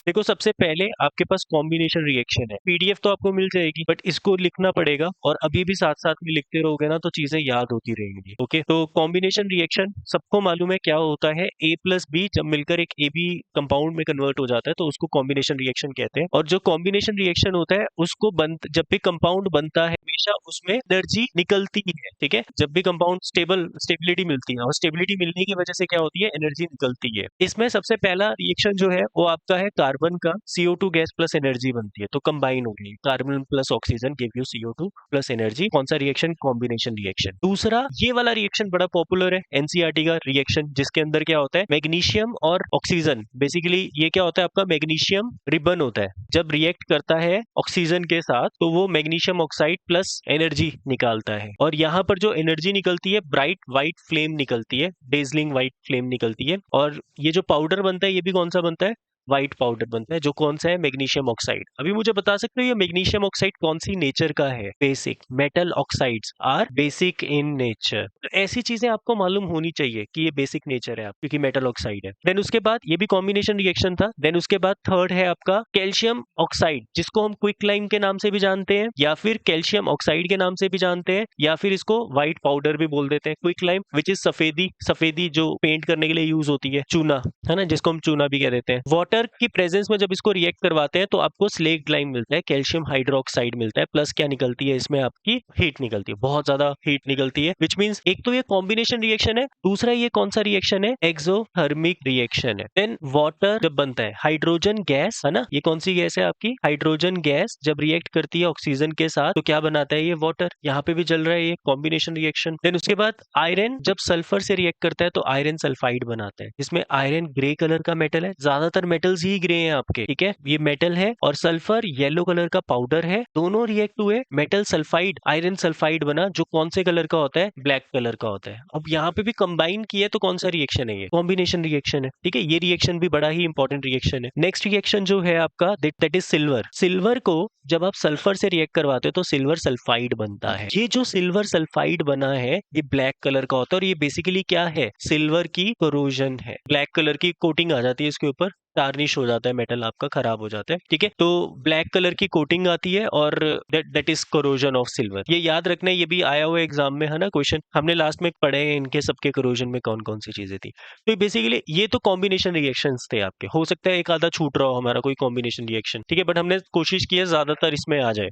देखो सबसे पहले आपके पास कॉम्बिनेशन रिएक्शन है, पीडीएफ तो आपको मिल जाएगी बट इसको लिखना पड़ेगा और अभी भी साथ साथ में लिखते रहोगे ना तो चीजें याद होती रहेंगी। ओके, तो कॉम्बिनेशन रिएक्शन सबको मालूम है क्या होता है, ए प्लस बी जब मिलकर एक ए बी कंपाउंड में कन्वर्ट हो जाता है तो उसको कॉम्बिनेशन रिएक्शन कहते हैं। और जो कॉम्बिनेशन रिएक्शन होता है उसको जब भी कंपाउंड बनता है हमेशा उसमें एनर्जी निकलती है। ठीक है, जब भी कंपाउंड स्टेबिलिटी मिलती है और स्टेबिलिटी मिलने की वजह से क्या होती है, एनर्जी निकलती है। इसमें सबसे पहला रिएक्शन जो है वो आपका है कार्बन का CO2 गैस प्लस एनर्जी बनती है, तो कंबाइन हो गई carbon plus oxygen give you CO2 plus energy. कौन सा रिएक्शन, कॉम्बिनेशन रिएक्शन। दूसरा ये वाला रिएक्शन बड़ा पॉपुलर है, एनसीईआरटी का रिएक्शन, जिसके अंदर क्या होता है, मैग्नीशियम और ऑक्सीजन। बेसिकली ये क्या होता है, आपका मैग्नीशियम रिबन होता है, जब रिएक्ट करता है ऑक्सीजन के साथ तो वो मैग्नीशियम ऑक्साइड प्लस एनर्जी निकालता है। और यहाँ पर जो एनर्जी निकलती है ब्राइट व्हाइट फ्लेम निकलती है, डेजलिंग व्हाइट फ्लेम निकलती है। और ये जो पाउडर बनता है ये भी कौन सा बनता है, व्हाइट पाउडर बनता है, जो कौन सा है, मैग्नीशियम ऑक्साइड। अभी मुझे बता सकते हो ये मैग्नीशियम ऑक्साइड कौन सी नेचर का है, basic. Metal oxides are basic in nature. ऐसी चीजें आपको मालूम होनी चाहिए कि ये बेसिक नेचर है क्योंकि मेटल ऑक्साइड है। देन उसके बाद ये भी कॉम्बिनेशन रिएक्शन था। देन उसके बाद थर्ड है आपका कैल्शियम ऑक्साइड, जिसको हम क्विक लाइम के नाम से भी जानते हैं या फिर कैल्शियम ऑक्साइड के नाम से भी जानते हैं या फिर इसको व्हाइट पाउडर भी बोल देते हैं। क्विक लाइम विच इज सफेदी, सफेदी जो पेंट करने के लिए यूज होती है, चूना है ना, जिसको हम चूना भी कह देते हैं। वाटर की प्रेजेंस में जब इसको रिएक्ट करवाते हैं तो आपको स्लेक्ट लाइम मिलता है, कैल्शियम हाइड्रोक्साइड मिलता है, प्लस क्या निकलती है इसमें, आपकी हीट निकलती है, बहुत ज्यादा हीट निकलती है। विच मीन्स एक तो ये कॉम्बिनेशन रिएक्शन है, दूसरा ये कौन सा रिएक्शन है, एक्सोथर्मिक रिएक्शन है। देन वाटर जब बनता है, हाइड्रोजन गैस है ना, ये कौन सी गैस है आपकी, हाइड्रोजन गैस जब रिएक्ट करती है ऑक्सीजन के साथ तो क्या बनाता है, ये वाटर। यहाँ पे भी चल रहा है ये कॉम्बिनेशन रिएक्शन। देन उसके बाद आयरन जब सल्फर से रिएक्ट करता है तो आयरन सल्फाइड बनाता है, जिसमें आयरन ग्रे कलर का मेटल है, ज्यादातर मेटल्स ही ग्रे हैं आपके। ठीक है, ये मेटल है और सल्फर येलो कलर का पाउडर है, दोनों रिएक्ट हुए, मेटल सल्फाइड आयरन सल्फाइड बना, जो कौन से कलर का होता है, ब्लैक कलर का होता है। अब यहाँ पे भी कंबाइन किया तो कौन सा रिएक्शन है, ये कॉम्बिनेशन रिएक्शन है। ठीक है, ये रिएक्शन भी बड़ा ही इंपॉर्टेंट रिएक्शन है। नेक्स्ट रिएक्शन जो है आपका दैट इज सिल्वर। सिल्वर को जब आप सल्फर से रिएक्ट करवाते हो तो सिल्वर सल्फाइड बनता है। ये जो सिल्वर सल्फाइड बना है ये ब्लैक कलर का होता है और ये बेसिकली क्या है, सिल्वर की कोरोजन है। ब्लैक कलर की कोटिंग आ जाती है इसके ऊपर, टार्निश हो जाता है, मेटल आपका खराब हो जाता है। ठीक है, तो ब्लैक कलर की कोटिंग आती है और that is corrosion of silver. ये याद रखना है, ये भी आया हुआ एग्जाम में है ना क्वेश्चन, हमने लास्ट में पढ़े हैं इनके सबके कोरोजन में कौन कौन सी चीजें थी। तो बेसिकली ये तो कॉम्बिनेशन रिएक्शंस थे आपके, हो सकता है एक आधा छूट रहा हो हमारा कोई कॉम्बिनेशन रिएक्शन। ठीक है, बट हमने कोशिश की है ज्यादातर इसमें आ जाए।